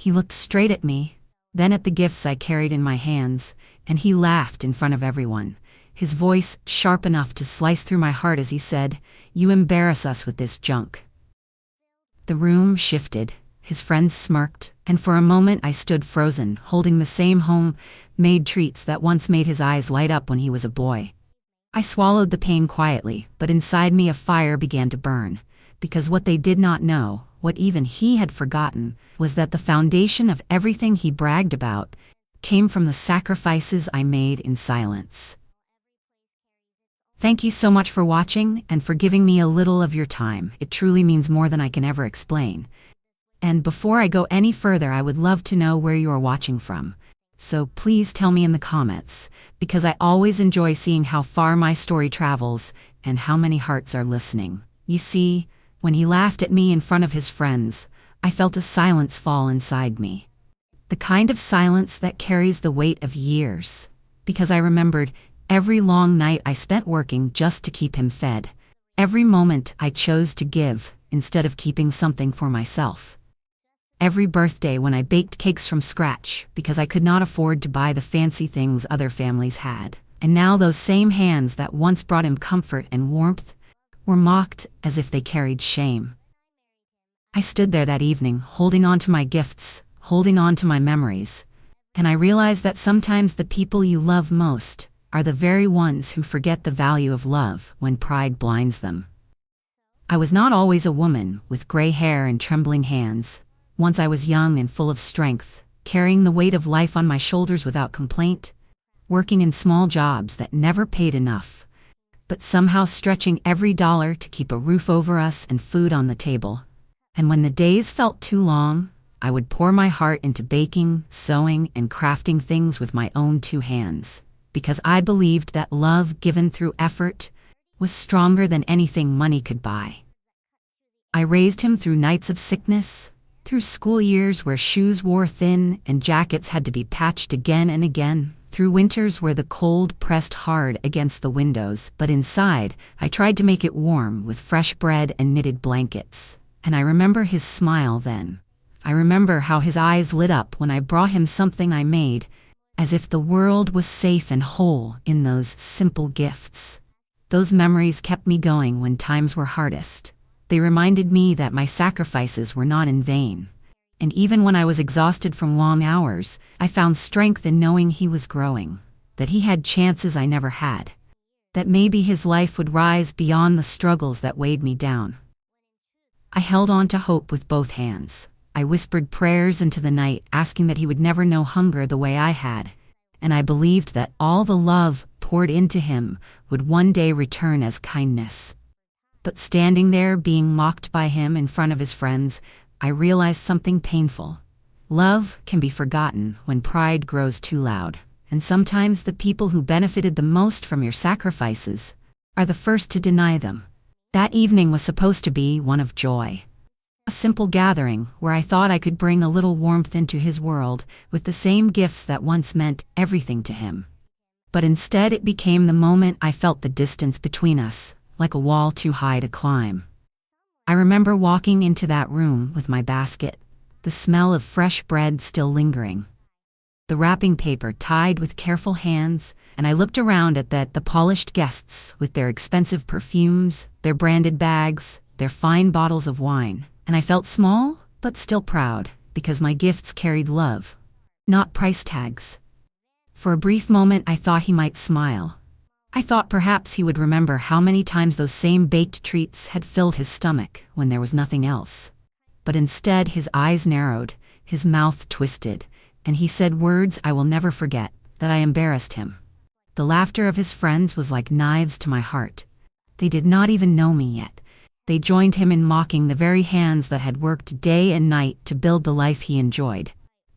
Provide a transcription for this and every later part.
He looked straight at me, then at the gifts I carried in my hands, and he laughed in front of everyone, his voice sharp enough to slice through my heart as he said, "You embarrass us with this junk." The room shifted, his friends smirked, and for a moment I stood frozen, holding the same home-made treats that once made his eyes light up when he was a boy. I swallowed the pain quietly, but inside me a fire began to burn, because what they did not know, what even he had forgotten, was that the foundation of everything he bragged about came from the sacrifices I made in silence. Thank you so much for watching and for giving me a little of your time. It truly means more than I can ever explain. And before I go any further, I would love to know where you are watching from. So please tell me in the comments, because I always enjoy seeing how far my story travels and how many hearts are listening. You see, when he laughed at me in front of his friends, I felt a silence fall inside me. The kind of silence that carries the weight of years. Because I remembered every long night I spent working just to keep him fed. Every moment I chose to give instead of keeping something for myself. Every birthday when I baked cakes from scratch because I could not afford to buy the fancy things other families had. And now those same hands that once brought him comfort and warmth were mocked as if they carried shame. I stood there that evening, holding on to my gifts, holding on to my memories, and I realized that sometimes the people you love most are the very ones who forget the value of love when pride blinds them. I was not always a woman with gray hair and trembling hands. Once I was young and full of strength, carrying the weight of life on my shoulders without complaint, working in small jobs that never paid enough, but somehow stretching every dollar to keep a roof over us and food on the table. And when the days felt too long, I would pour my heart into baking, sewing, and crafting things with my own two hands, because I believed that love given through effort was stronger than anything money could buy. I raised him through nights of sickness, through school years where shoes wore thin and jackets had to be patched again and again, through winters where the cold pressed hard against the windows, but inside, I tried to make it warm with fresh bread and knitted blankets. And I remember his smile then. I remember how his eyes lit up when I brought him something I made, as if the world was safe and whole in those simple gifts. Those memories kept me going when times were hardest. They reminded me that my sacrifices were not in vain. And even when I was exhausted from long hours, I found strength in knowing he was growing, that he had chances I never had, that maybe his life would rise beyond the struggles that weighed me down. I held on to hope with both hands. I whispered prayers into the night, asking that he would never know hunger the way I had, and I believed that all the love poured into him would one day return as kindness. But standing there being mocked by him in front of his friends, I realized something painful. Love can be forgotten when pride grows too loud, and sometimes the people who benefited the most from your sacrifices are the first to deny them. That evening was supposed to be one of joy. A simple gathering where I thought I could bring a little warmth into his world with the same gifts that once meant everything to him. But instead it became the moment I felt the distance between us, like a wall too high to climb. I remember walking into that room with my basket, the smell of fresh bread still lingering, the wrapping paper tied with careful hands, and I looked around at the polished guests with their expensive perfumes, their branded bags, their fine bottles of wine, and I felt small but still proud because my gifts carried love, not price tags. For a brief moment I thought he might smile. I thought perhaps he would remember how many times those same baked treats had filled his stomach when there was nothing else. But instead his eyes narrowed, his mouth twisted, and he said words I will never forget, that I embarrassed him. The laughter of his friends was like knives to my heart. They did not even know me yet. They joined him in mocking the very hands that had worked day and night to build the life he enjoyed.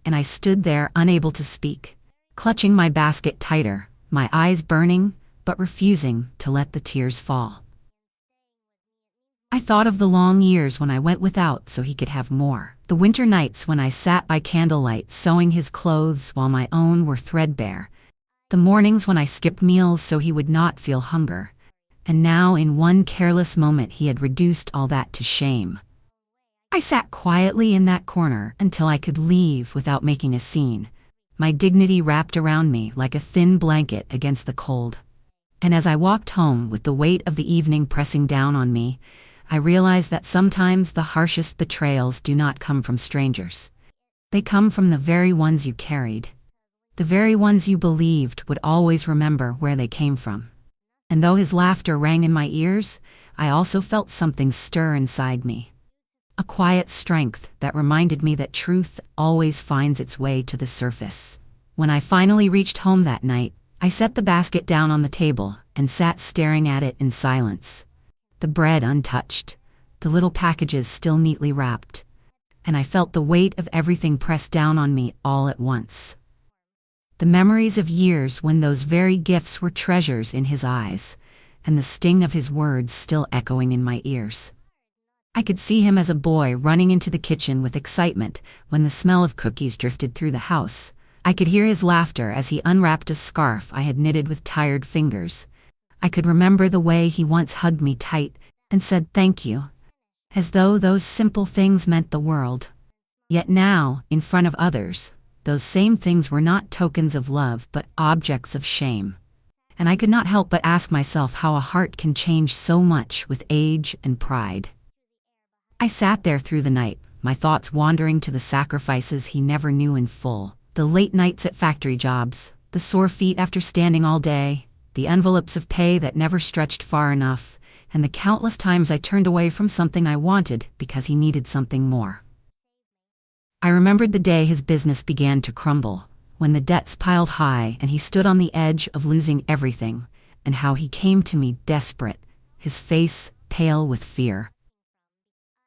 And I stood there unable to speak, clutching my basket tighter, my eyes burning, but refusing to let the tears fall. I thought of the long years when I went without so he could have more, the winter nights when I sat by candlelight sewing his clothes while my own were threadbare, the mornings when I skipped meals so he would not feel hunger, and now in one careless moment he had reduced all that to shame. I sat quietly in that corner until I could leave without making a scene, my dignity wrapped around me like a thin blanket against the cold. And as I walked home with the weight of the evening pressing down on me, I realized that sometimes the harshest betrayals do not come from strangers. They come from the very ones you carried. The very ones you believed would always remember where they came from. And though his laughter rang in my ears, I also felt something stir inside me. A quiet strength that reminded me that truth always finds its way to the surface. When I finally reached home that night, I set the basket down on the table and sat staring at it in silence. The bread untouched, the little packages still neatly wrapped, and I felt the weight of everything pressed down on me all at once. The memories of years when those very gifts were treasures in his eyes, and the sting of his words still echoing in my ears. I could see him as a boy running into the kitchen with excitement when the smell of cookies drifted through the house. I could hear his laughter as he unwrapped a scarf I had knitted with tired fingers. I could remember the way he once hugged me tight and said thank you, as though those simple things meant the world. Yet now, in front of others, those same things were not tokens of love but objects of shame. And I could not help but ask myself how a heart can change so much with age and pride. I sat there through the night, my thoughts wandering to the sacrifices he never knew in full. The late nights at factory jobs, the sore feet after standing all day, the envelopes of pay that never stretched far enough, and the countless times I turned away from something I wanted because he needed something more. I remembered the day his business began to crumble, when the debts piled high and he stood on the edge of losing everything, and how he came to me desperate, his face pale with fear.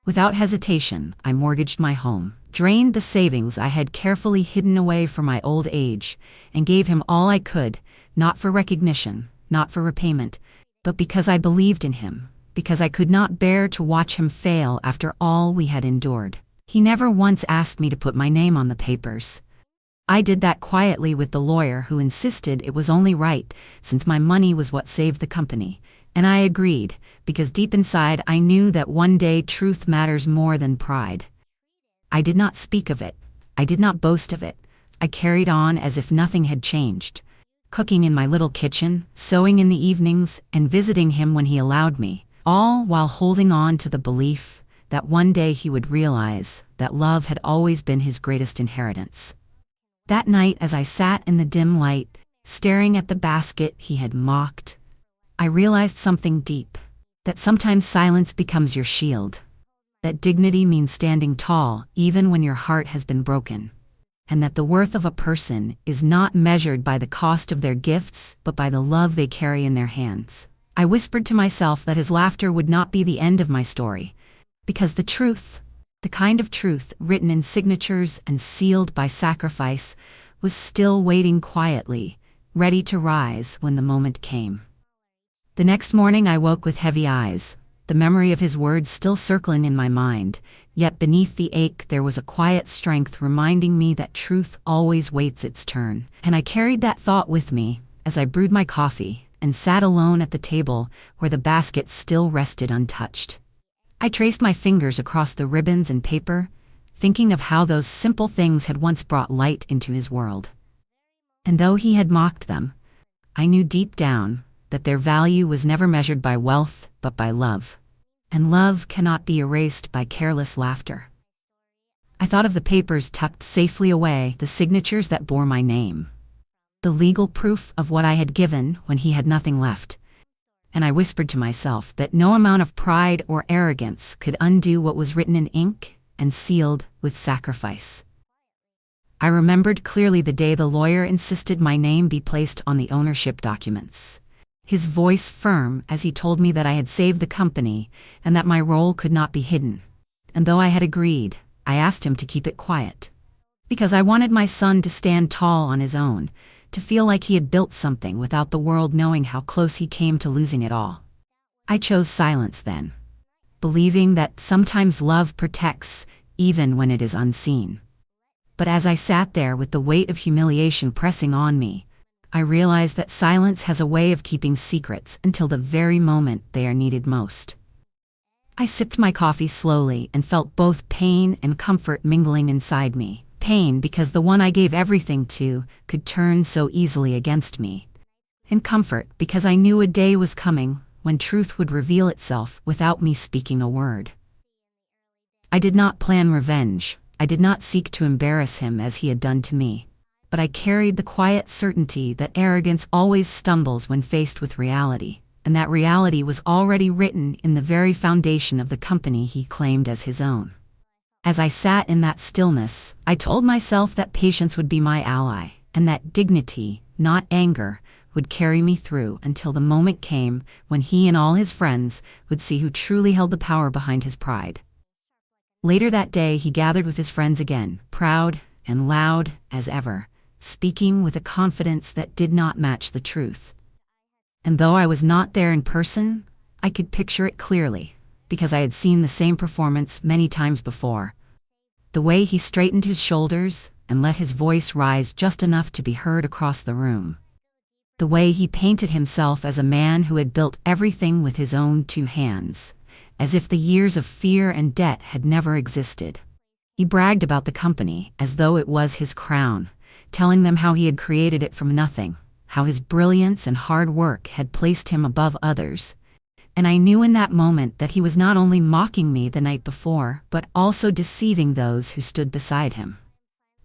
Without hesitation, I mortgaged my home, drained the savings I had carefully hidden away for my old age, and gave him all I could, not for recognition, not for repayment, but because I believed in him, because I could not bear to watch him fail after all we had endured. He never once asked me to put my name on the papers. I did that quietly with the lawyer who insisted it was only right, since my money was what saved the company. And I agreed, because deep inside I knew that one day truth matters more than pride. I did not speak of it. I did not boast of it. I carried on as if nothing had changed, cooking in my little kitchen, sewing in the evenings, and visiting him when he allowed me, all while holding on to the belief that one day he would realize that love had always been his greatest inheritance. That night, as I sat in the dim light, staring at the basket he had mocked, I realized something deep, that sometimes silence becomes your shield, that dignity means standing tall even when your heart has been broken, and that the worth of a person is not measured by the cost of their gifts but by the love they carry in their hands. I whispered to myself that his laughter would not be the end of my story, because the truth, the kind of truth written in signatures and sealed by sacrifice, was still waiting quietly, ready to rise when the moment came. The next morning I woke with heavy eyes, the memory of his words still circling in my mind, yet beneath the ache there was a quiet strength reminding me that truth always waits its turn. And I carried that thought with me as I brewed my coffee and sat alone at the table where the basket still rested untouched. I traced my fingers across the ribbons and paper, thinking of how those simple things had once brought light into his world. And though he had mocked them, I knew deep down that their value was never measured by wealth but by love. And love cannot be erased by careless laughter. I thought of the papers tucked safely away, the signatures that bore my name, the legal proof of what I had given when he had nothing left. And I whispered to myself that no amount of pride or arrogance could undo what was written in ink and sealed with sacrifice. I remembered clearly the day the lawyer insisted my name be placed on the ownership documents, his voice firm as he told me that I had saved the company and that my role could not be hidden. And though I had agreed, I asked him to keep it quiet, because I wanted my son to stand tall on his own, to feel like he had built something without the world knowing how close he came to losing it all. I chose silence then, believing that sometimes love protects even when it is unseen. But as I sat there with the weight of humiliation pressing on me, I realized that silence has a way of keeping secrets until the very moment they are needed most. I sipped my coffee slowly and felt both pain and comfort mingling inside me. Pain because the one I gave everything to could turn so easily against me. And comfort because I knew a day was coming when truth would reveal itself without me speaking a word. I did not plan revenge. I did not seek to embarrass him as he had done to me. But I carried the quiet certainty that arrogance always stumbles when faced with reality, and that reality was already written in the very foundation of the company he claimed as his own. As I sat in that stillness, I told myself that patience would be my ally, and that dignity, not anger, would carry me through until the moment came when he and all his friends would see who truly held the power behind his pride. Later that day, he gathered with his friends again, proud and loud as ever, speaking with a confidence that did not match the truth. And though I was not there in person, I could picture it clearly, because I had seen the same performance many times before. The way he straightened his shoulders and let his voice rise just enough to be heard across the room. The way he painted himself as a man who had built everything with his own two hands, as if the years of fear and debt had never existed. He bragged about the company as though it was his crown, telling them how he had created it from nothing, how his brilliance and hard work had placed him above others. And I knew in that moment that he was not only mocking me the night before, but also deceiving those who stood beside him.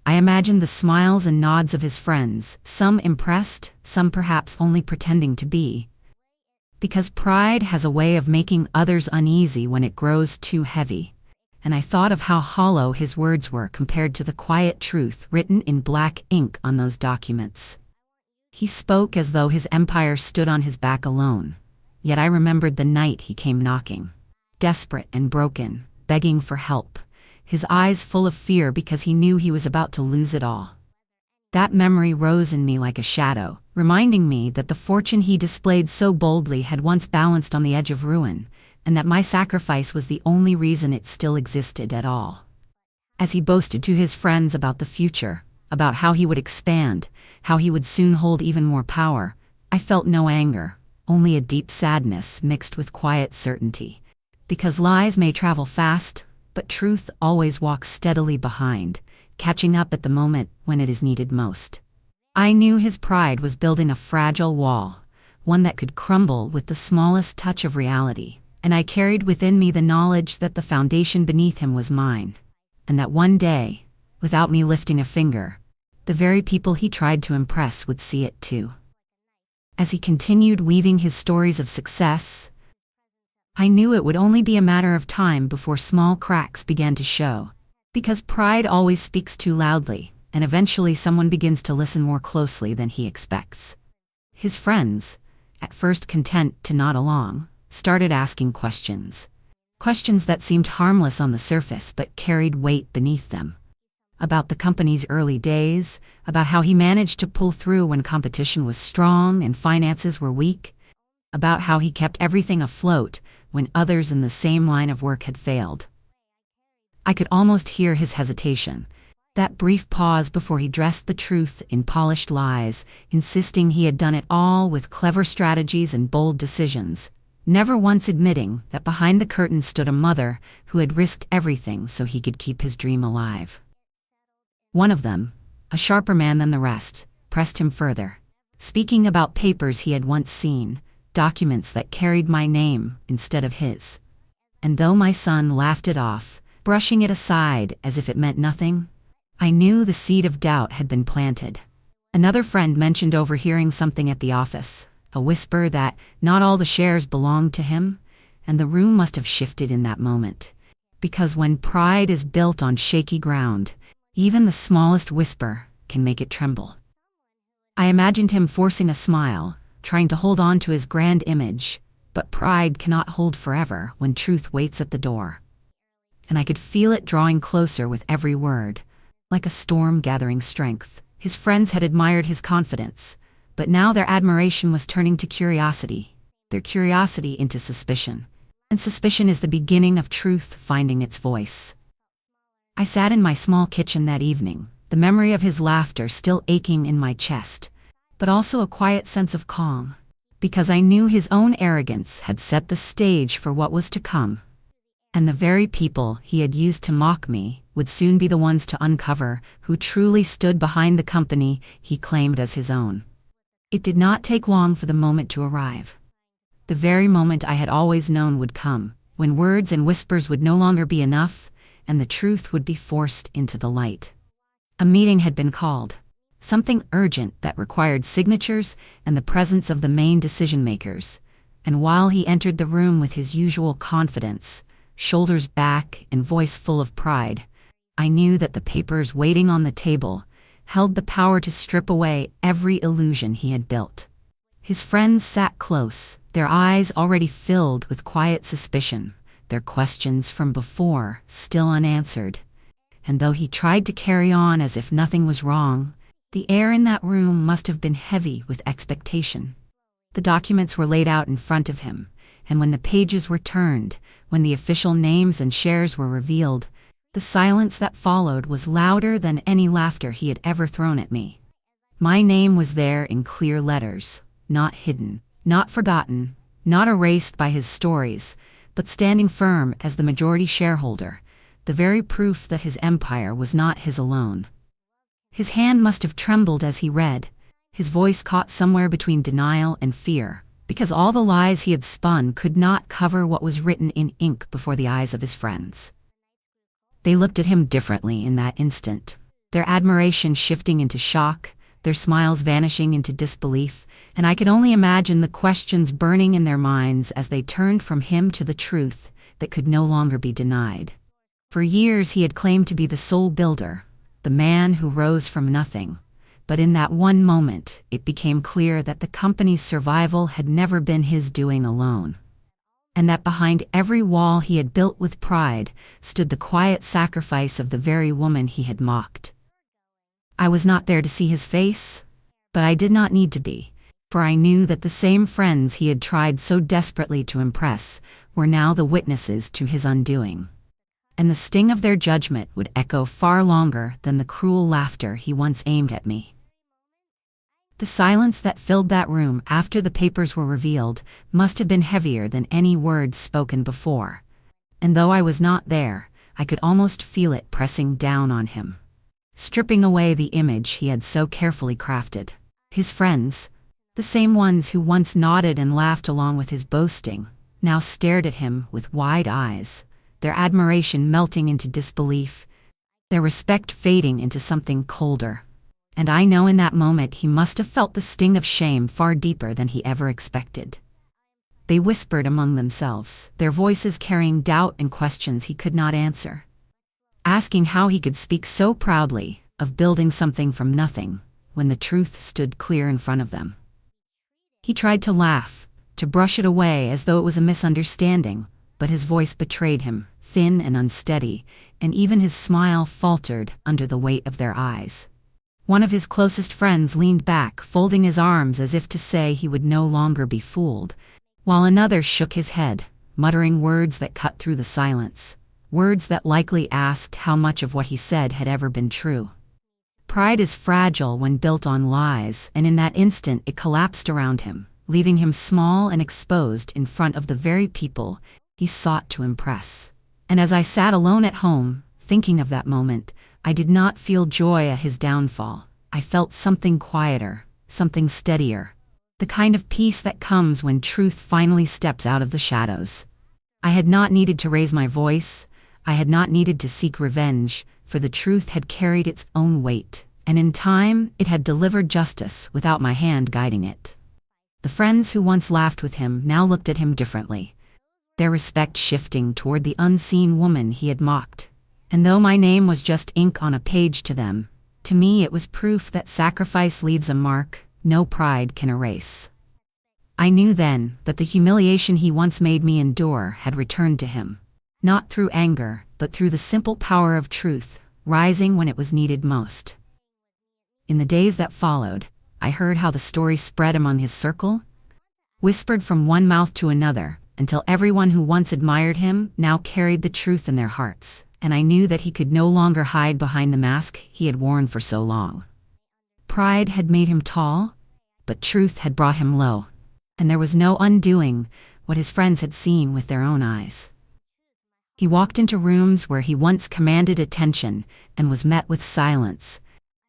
I imagined the smiles and nods of his friends, some impressed, some perhaps only pretending to be. Because pride has a way of making others uneasy when it grows too heavy, and I thought of how hollow his words were compared to the quiet truth written in black ink on those documents. He spoke as though his empire stood on his back alone, yet I remembered the night he came knocking, desperate and broken, begging for help, his eyes full of fear because he knew he was about to lose it all. That memory rose in me like a shadow, reminding me that the fortune he displayed so boldly had once balanced on the edge of ruin, and that my sacrifice was the only reason it still existed at all. As he boasted to his friends about the future, about how he would expand, how he would soon hold even more power, I felt no anger, only a deep sadness mixed with quiet certainty. Because lies may travel fast, but truth always walks steadily behind, catching up at the moment when it is needed most. I knew his pride was building a fragile wall, one that could crumble with the smallest touch of reality, and I carried within me the knowledge that the foundation beneath him was mine, and that one day, without me lifting a finger, the very people he tried to impress would see it too. As he continued weaving his stories of success, I knew it would only be a matter of time before small cracks began to show, because pride always speaks too loudly, and eventually someone begins to listen more closely than he expects. His friends, at first content to nod along, started asking questions. Questions that seemed harmless on the surface but carried weight beneath them. About the company's early days, about how he managed to pull through when competition was strong and finances were weak, about how he kept everything afloat when others in the same line of work had failed. I could almost hear his hesitation, that brief pause before he dressed the truth in polished lies, insisting he had done it all with clever strategies and bold decisions, never once admitting that behind the curtain stood a mother who had risked everything so he could keep his dream alive. One of them, a sharper man than the rest, pressed him further, speaking about papers he had once seen, documents that carried my name instead of his. And though my son laughed it off, brushing it aside as if it meant nothing, I knew the seed of doubt had been planted. Another friend mentioned overhearing something at the office, a whisper that not all the shares belonged to him, and the room must have shifted in that moment. Because when pride is built on shaky ground, even the smallest whisper can make it tremble. I imagined him forcing a smile, trying to hold on to his grand image, but pride cannot hold forever when truth waits at the door. And I could feel it drawing closer with every word, like a storm gathering strength. His friends had admired his confidence, but now their admiration was turning to curiosity, their curiosity into suspicion. And suspicion is the beginning of truth finding its voice. I sat in my small kitchen that evening, the memory of his laughter still aching in my chest, but also a quiet sense of calm, because I knew his own arrogance had set the stage for what was to come. And the very people he had used to mock me would soon be the ones to uncover who truly stood behind the company he claimed as his own. It did not take long for the moment to arrive. The very moment I had always known would come, when words and whispers would no longer be enough, and the truth would be forced into the light. A meeting had been called. Something urgent that required signatures and the presence of the main decision-makers. And while he entered the room with his usual confidence, shoulders back and voice full of pride, I knew that the papers waiting on the table held the power to strip away every illusion he had built. His friends sat close, their eyes already filled with quiet suspicion, their questions from before still unanswered. And though he tried to carry on as if nothing was wrong, the air in that room must have been heavy with expectation. The documents were laid out in front of him, and when the pages were turned, when the official names and shares were revealed, the silence that followed was louder than any laughter he had ever thrown at me. My name was there in clear letters, not hidden, not forgotten, not erased by his stories, but standing firm as the majority shareholder, the very proof that his empire was not his alone. His hand must have trembled as he read, his voice caught somewhere between denial and fear, because all the lies he had spun could not cover what was written in ink before the eyes of his friends. They looked at him differently in that instant, their admiration shifting into shock, their smiles vanishing into disbelief, and I could only imagine the questions burning in their minds as they turned from him to the truth that could no longer be denied. For years he had claimed to be the sole builder, the man who rose from nothing, but in that one moment it became clear that the company's survival had never been his doing alone, and that behind every wall he had built with pride stood the quiet sacrifice of the very woman he had mocked. I was not there to see his face, but I did not need to be, for I knew that the same friends he had tried so desperately to impress were now the witnesses to his undoing. And the sting of their judgment would echo far longer than the cruel laughter he once aimed at me. The silence that filled that room after the papers were revealed must have been heavier than any words spoken before, and though I was not there, I could almost feel it pressing down on him, stripping away the image he had so carefully crafted. His friends, the same ones who once nodded and laughed along with his boasting, now stared at him with wide eyes, their admiration melting into disbelief, their respect fading into something colder. And I know in that moment he must have felt the sting of shame far deeper than he ever expected. They whispered among themselves, their voices carrying doubt and questions he could not answer, asking how he could speak so proudly of building something from nothing when the truth stood clear in front of them. He tried to laugh, to brush it away as though it was a misunderstanding, but his voice betrayed him, thin and unsteady, and even his smile faltered under the weight of their eyes. One of his closest friends leaned back, folding his arms as if to say he would no longer be fooled, while another shook his head, muttering words that cut through the silence, words that likely asked how much of what he said had ever been true. Pride is fragile when built on lies, and in that instant it collapsed around him, leaving him small and exposed in front of the very people he sought to impress. And as I sat alone at home, thinking of that moment, I did not feel joy at his downfall. I felt something quieter, something steadier, the kind of peace that comes when truth finally steps out of the shadows. I had not needed to raise my voice, I had not needed to seek revenge, for the truth had carried its own weight, and in time it had delivered justice without my hand guiding it. The friends who once laughed with him now looked at him differently, their respect shifting toward the unseen woman he had mocked. And though my name was just ink on a page to them, to me it was proof that sacrifice leaves a mark no pride can erase. I knew then that the humiliation he once made me endure had returned to him, not through anger, but through the simple power of truth, rising when it was needed most. In the days that followed, I heard how the story spread among his circle, whispered from one mouth to another, until everyone who once admired him now carried the truth in their hearts, and I knew that he could no longer hide behind the mask he had worn for so long. Pride had made him tall, but truth had brought him low, and there was no undoing what his friends had seen with their own eyes. He walked into rooms where he once commanded attention and was met with silence.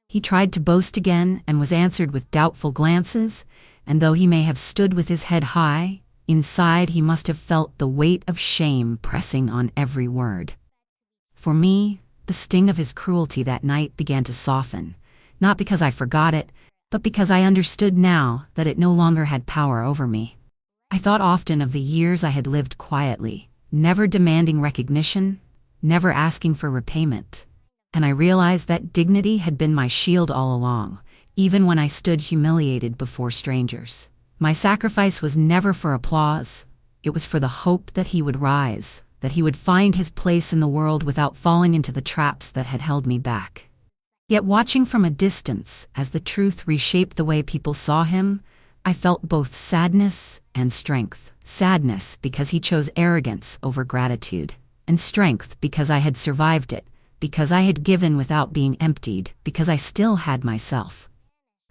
He tried to boast again and was answered with doubtful glances, and though he may have stood with his head high, inside he must have felt the weight of shame pressing on every word. For me, the sting of his cruelty that night began to soften, not because I forgot it, but because I understood now that it no longer had power over me. I thought often of the years I had lived quietly, never demanding recognition, never asking for repayment. And I realized that dignity had been my shield all along, even when I stood humiliated before strangers. My sacrifice was never for applause. It was for the hope that he would rise, that he would find his place in the world without falling into the traps that had held me back. Yet watching from a distance, as the truth reshaped the way people saw him, I felt both sadness and strength. Sadness because he chose arrogance over gratitude, and strength because I had survived it, because I had given without being emptied, because I still had myself.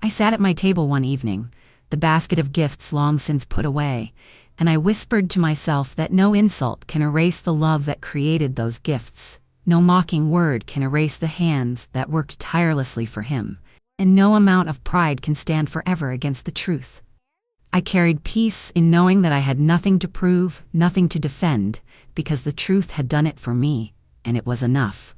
I sat at my table one evening, the basket of gifts long since put away, and I whispered to myself that no insult can erase the love that created those gifts. No mocking word can erase the hands that worked tirelessly for him, and no amount of pride can stand forever against the truth. I carried peace in knowing that I had nothing to prove, nothing to defend, because the truth had done it for me, and it was enough.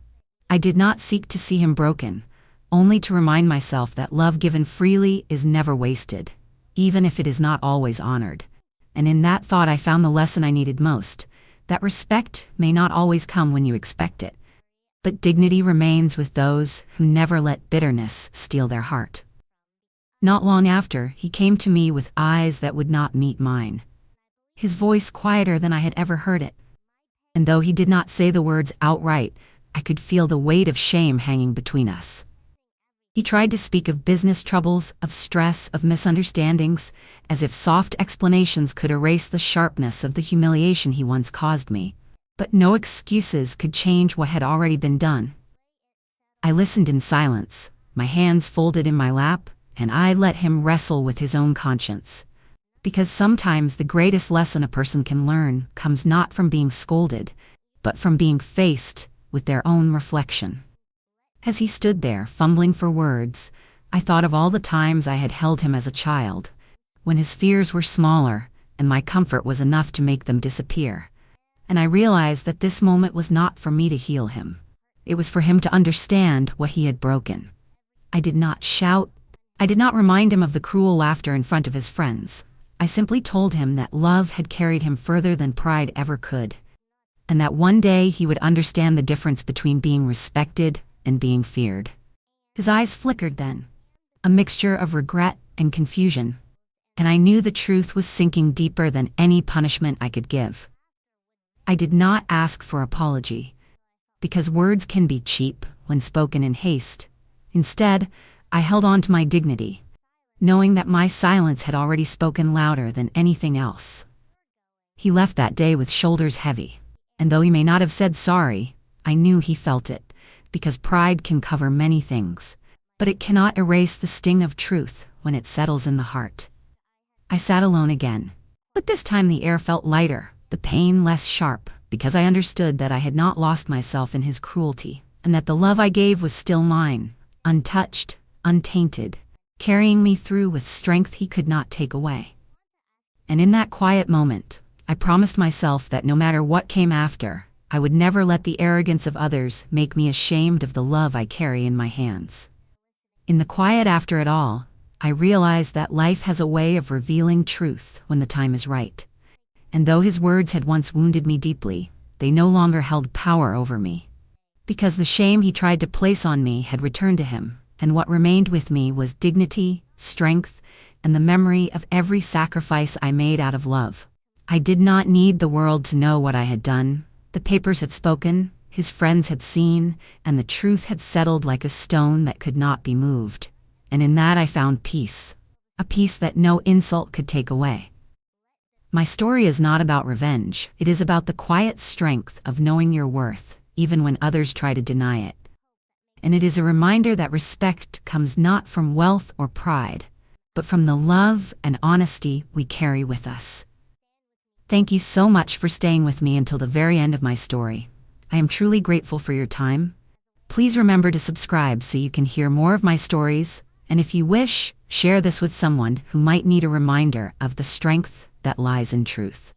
I did not seek to see him broken, only to remind myself that love given freely is never wasted, even if it is not always honored. And in that thought I found the lesson I needed most, that respect may not always come when you expect it, but dignity remains with those who never let bitterness steal their heart. Not long after, he came to me with eyes that would not meet mine, his voice quieter than I had ever heard it. And though he did not say the words outright, I could feel the weight of shame hanging between us. He tried to speak of business troubles, of stress, of misunderstandings, as if soft explanations could erase the sharpness of the humiliation he once caused me. But no excuses could change what had already been done. I listened in silence, my hands folded in my lap, and I let him wrestle with his own conscience. Because sometimes the greatest lesson a person can learn comes not from being scolded, but from being faced with their own reflection. As he stood there, fumbling for words, I thought of all the times I had held him as a child, when his fears were smaller and my comfort was enough to make them disappear. And I realized that this moment was not for me to heal him. It was for him to understand what he had broken. I did not shout. I did not remind him of the cruel laughter in front of his friends. I simply told him that love had carried him further than pride ever could, and that one day he would understand the difference between being respected and being feared. His eyes flickered then, a mixture of regret and confusion, and I knew the truth was sinking deeper than any punishment I could give. I did not ask for apology, because words can be cheap when spoken in haste. Instead, I held on to my dignity, knowing that my silence had already spoken louder than anything else. He left that day with shoulders heavy, and though he may not have said sorry, I knew he felt it, because pride can cover many things, but it cannot erase the sting of truth when it settles in the heart. I sat alone again, but this time the air felt lighter, the pain less sharp, because I understood that I had not lost myself in his cruelty, and that the love I gave was still mine, untouched, untainted, carrying me through with strength he could not take away. And in that quiet moment, I promised myself that no matter what came after, I would never let the arrogance of others make me ashamed of the love I carry in my hands. In the quiet after it all, I realized that life has a way of revealing truth when the time is right. And though his words had once wounded me deeply, they no longer held power over me. Because the shame he tried to place on me had returned to him, and what remained with me was dignity, strength, and the memory of every sacrifice I made out of love. I did not need the world to know what I had done. The papers had spoken, his friends had seen, and the truth had settled like a stone that could not be moved. And in that I found peace, a peace that no insult could take away. My story is not about revenge. It is about the quiet strength of knowing your worth, even when others try to deny it. And it is a reminder that respect comes not from wealth or pride, but from the love and honesty we carry with us. Thank you so much for staying with me until the very end of my story. I am truly grateful for your time. Please remember to subscribe so you can hear more of my stories, and if you wish, share this with someone who might need a reminder of the strength that lies in truth.